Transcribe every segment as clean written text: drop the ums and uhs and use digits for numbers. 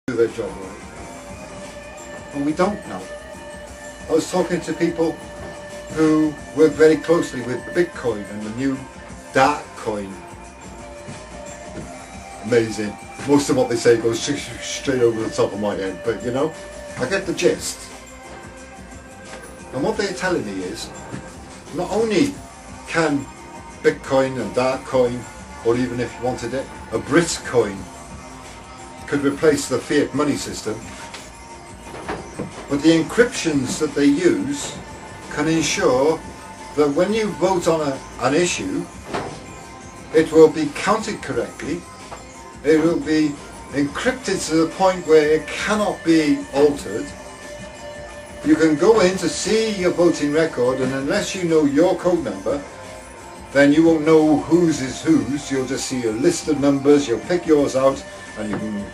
do their job right. And we don't know. I was talking to people who work very closely with Bitcoin and the new dark coin. Amazing. Most of what they say goes straight over the top of my head, but you know, I get the gist. And what they're telling me is, not only can Bitcoin and dark coin, or even if you wanted it, a Bitcoin could replace the fiat money system, but the encryptions that they use can ensure that when you vote on an issue, it will be counted correctly, it will be encrypted to the point where it cannot be altered. You can go in to see your voting record, and unless you know your code number, then you won't know whose is whose. You'll just see a list of numbers, you'll pick yours out, and you can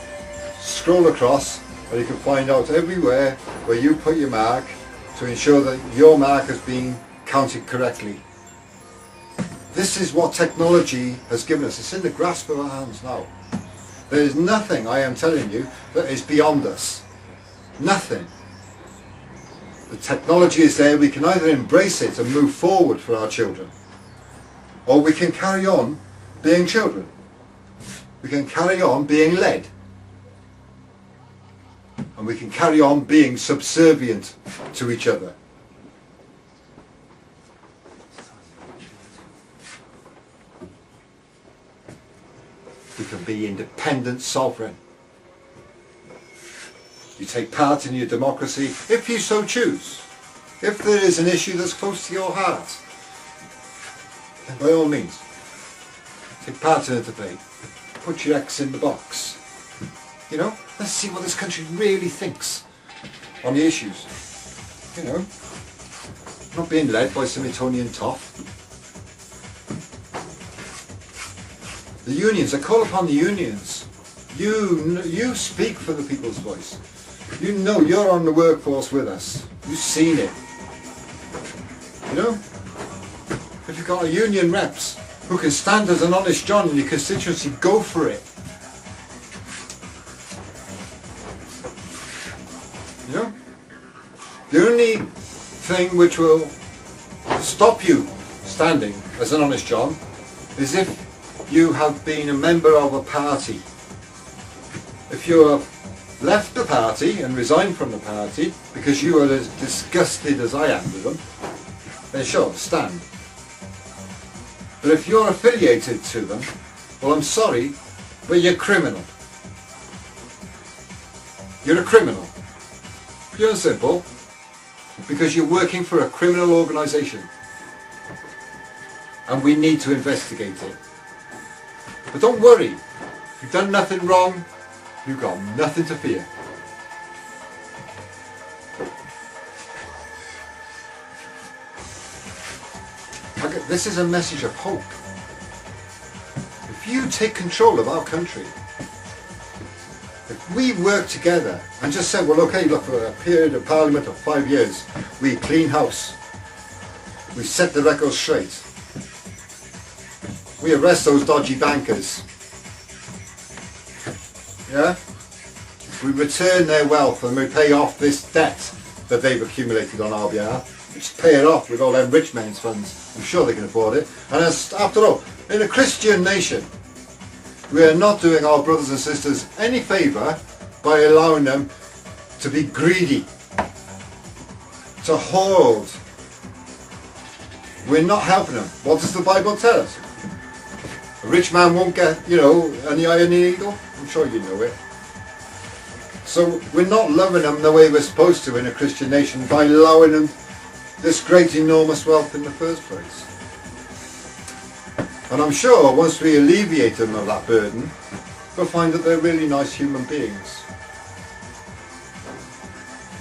scroll across, and you can find out everywhere where you put your mark to ensure that your mark has been counted correctly. This is what technology has given us. It's in the grasp of our hands now. There is nothing, I am telling you, that is beyond us. Nothing. The technology is there. We can either embrace it and move forward for our children, or we can carry on being children. We can carry on being led. And we can carry on being subservient to each other. We can be independent sovereign. You take part in your democracy if you so choose. If there is an issue that's close to your heart, then by all means, take part in a debate. Put your X in the box. You know, let's see what this country really thinks on the issues. You know, not being led by some Etonian toff. The unions, I call upon the unions. You speak for the people's voice. You know you're on the workforce with us. You've seen it. You know, if you've got a union reps who can stand as an honest John in your constituency, go for it. You know, the only thing which will stop you standing as an honest John is if you have been a member of a party. If you have left the party and resigned from the party because you are as disgusted as I am with them, then sure, stand. But if you're affiliated to them, well, I'm sorry, but you're criminal. You're a criminal. Pure and simple, because you're working for a criminal organisation. And we need to investigate it. But don't worry, you've done nothing wrong, you've got nothing to fear. This is a message of hope. If you take control of our country, if we work together and just say, well, okay, look, for a period of Parliament of 5 years, we clean house, we set the record straight, we arrest those dodgy bankers, yeah? We return their wealth and we pay off this debt that they've accumulated on our behalf. We just pay it off with all them rich men's funds. I'm sure they can afford it. And after all, in a Christian nation, we are not doing our brothers and sisters any favour by allowing them to be greedy, to hoard. We're not helping them. What does the Bible tell us? A rich man won't get, you know, any iron needle. I'm sure you know it. So we're not loving them the way we're supposed to in a Christian nation by allowing them this great enormous wealth in the first place. And I'm sure once we alleviate them of that burden, we'll find that they're really nice human beings.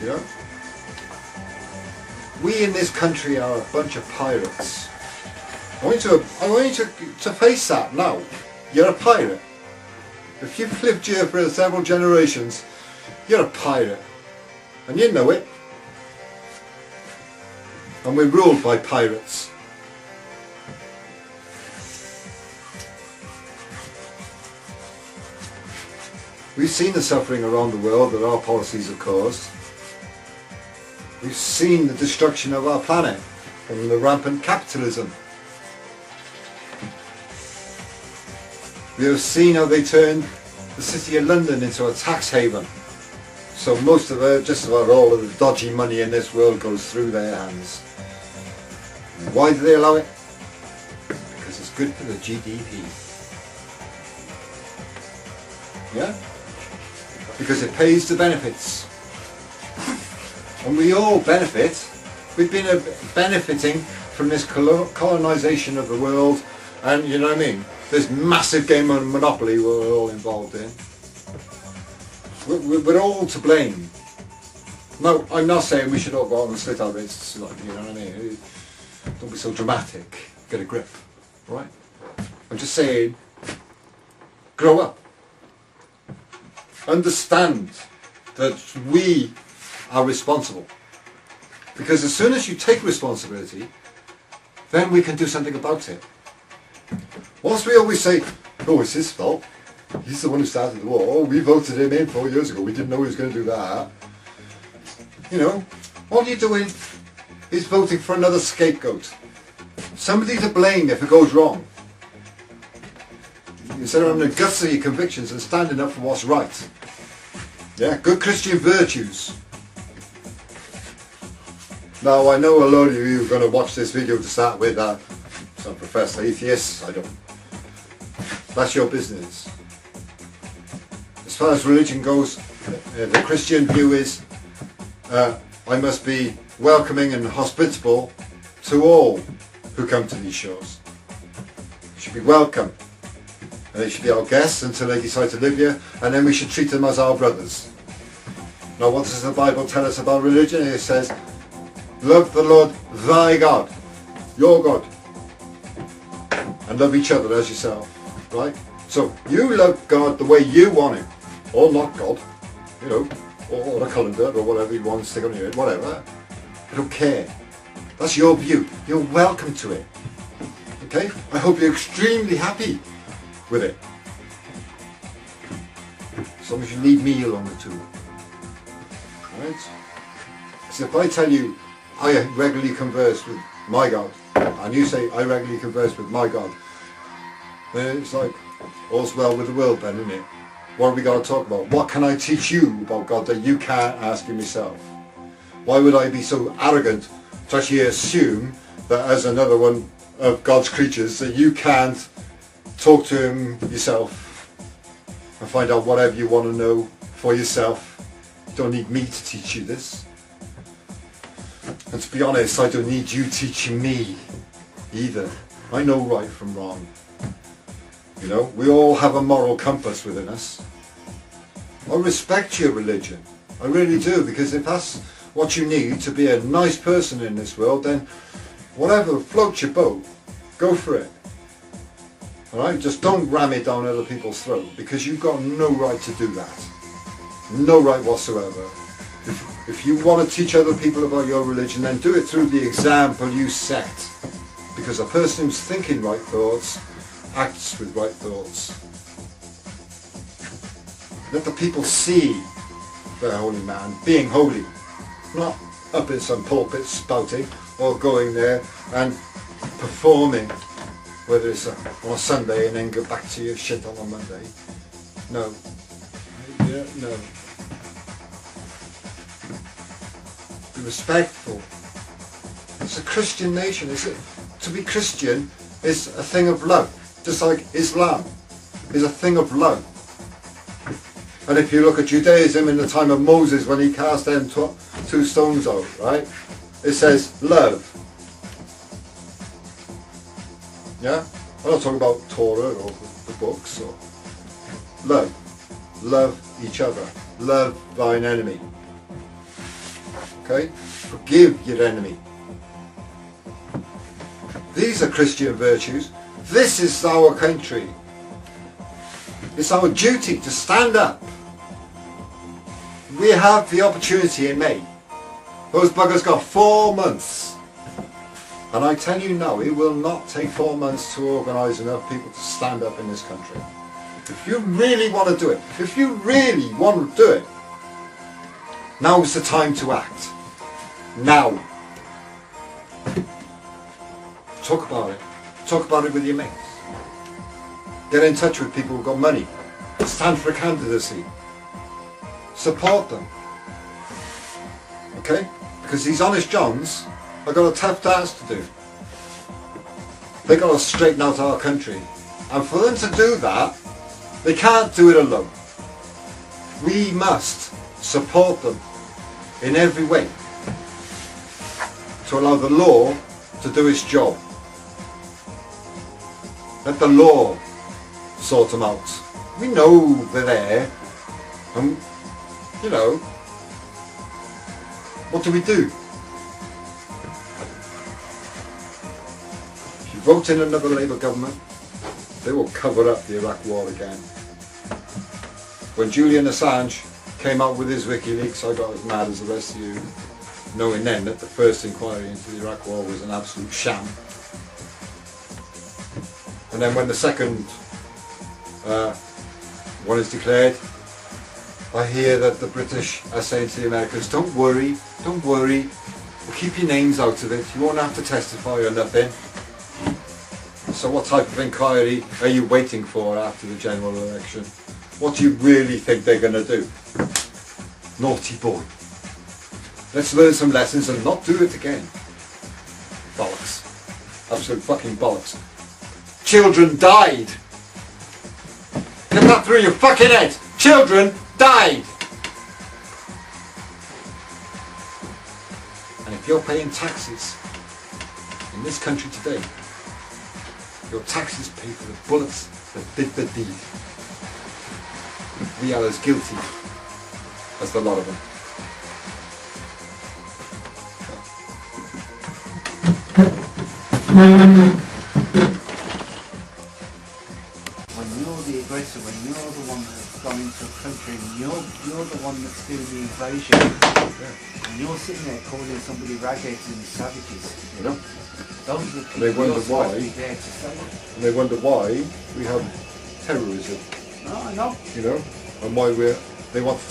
You know? We in this country are a bunch of pirates. I want you to face that now. You're a pirate. If you've lived here for several generations, you're a pirate. And you know it. And we're ruled by pirates. We've seen the suffering around the world that our policies have caused. We've seen the destruction of our planet from the rampant capitalism. We have seen how they turned the city of London into a tax haven. So most of it, just about all of the dodgy money in this world goes through their hands. Why do they allow it? Because it's good for the GDP. Yeah? Because it pays the benefits. And we all benefit. We've been benefiting from this colonisation of the world, and you know what I mean? This massive game of Monopoly we're all involved in. We're all to blame. No, I'm not saying we should all go out and slit our wrists, like, you know what I mean? Don't be so dramatic. Get a grip, right? I'm just saying, grow up. Understand that we are responsible. Because as soon as you take responsibility, then we can do something about it. Whilst we always say, oh, it's his fault. He's the one who started the war. Oh, we voted him in 4 years ago. We didn't know he was going to do that. You know, all you're doing is voting for another scapegoat. Somebody to blame if it goes wrong. Instead of having the guts of your convictions and standing up for what's right. Yeah, good Christian virtues. Now, I know a lot of you are going to watch this video to start with some professed atheists. I don't. That's your business. As far as religion goes, the Christian view is I must be welcoming and hospitable to all who come to these shores. They should be welcome. And they should be our guests until they decide to live here, and then we should treat them as our brothers. Now, what does the Bible tell us about religion? It says, love the Lord thy God, your God, and love each other as yourself, right? So you love God the way you want him, or not God, you know, or a calendar, or whatever you want to stick on your head, whatever. I don't care. That's your view. You're welcome to it. Okay? I hope you're extremely happy with it. As long as you leave me along the too. Right? So if I tell you I regularly converse with my God, and you say I regularly converse with my God, then it's like all's well with the world then, isn't it? What have we got to talk about? What can I teach you about God that you can't ask him yourself? Why would I be so arrogant to actually assume that as another one of God's creatures that you can't talk to him yourself and find out whatever you want to know for yourself? You don't need me to teach you this. And to be honest, I don't need you teaching me either. I know right from wrong. You know, we all have a moral compass within us. I respect your religion. I really do, because if that's what you need to be a nice person in this world, then whatever floats your boat, go for it. Alright? Just don't ram it down other people's throat, because you've got no right to do that. No right whatsoever. If you want to teach other people about your religion, then do it through the example you set. Because a person who's thinking right thoughts acts with right thoughts. Let the people see the holy man being holy, not up in some pulpit spouting or going there and performing, whether it's on a Sunday and then go back to your shit on a Monday. No. Yeah, no. Be respectful. It's a Christian nation. To be Christian is a thing of love. Just like Islam is a thing of love. And if you look at Judaism in the time of Moses when he cast them two stones out, right? It says love. Yeah? I'm not talking about Torah or the books. Or love. Love each other. Love thine enemy. Okay? Forgive your enemy. These are Christian virtues. This is our country. It's our duty to stand up. We have the opportunity in May. Those buggers got 4 months. And I tell you now, it will not take 4 months to organise enough people to stand up in this country. If you really want to do it, if you really want to do it, now's the time to act. Now. Talk about it. Talk about it with your mates. Get in touch with people who've got money. Stand for a candidacy. Support them. Okay? Because these honest Johns have got a tough task to do. They've got to straighten out our country. And for them to do that, they can't do it alone. We must support them in every way to allow the law to do its job. Let the law sort them out. We know they're there, and you know, what do we do? If you vote in another Labour government, they will cover up the Iraq war again. When Julian Assange came out with his WikiLeaks, I got as mad as the rest of you, knowing then that the first inquiry into the Iraq war was an absolute sham. And then when the second one is declared, I hear that the British are saying to the Americans, don't worry, we'll keep your names out of it, you won't have to testify or nothing. So what type of inquiry are you waiting for after the general election? What do you really think they're going to do? Naughty boy. Let's learn some lessons and not do it again. Bollocks. Absolute fucking bollocks. Children died. Get that through your fucking head. Children died. And if you're paying taxes in this country today, your taxes pay for the bullets that did the deed. We are as guilty as the lot of them. When you're the aggressor, when you're the one that's gone into a country, and you're the one that's doing the invasion, and you're sitting there calling somebody ragheads and savages, you know, those are the people They wonder you're supposed why. to be there to save. And they wonder why we have terrorism, No, I know. you know, and why they want to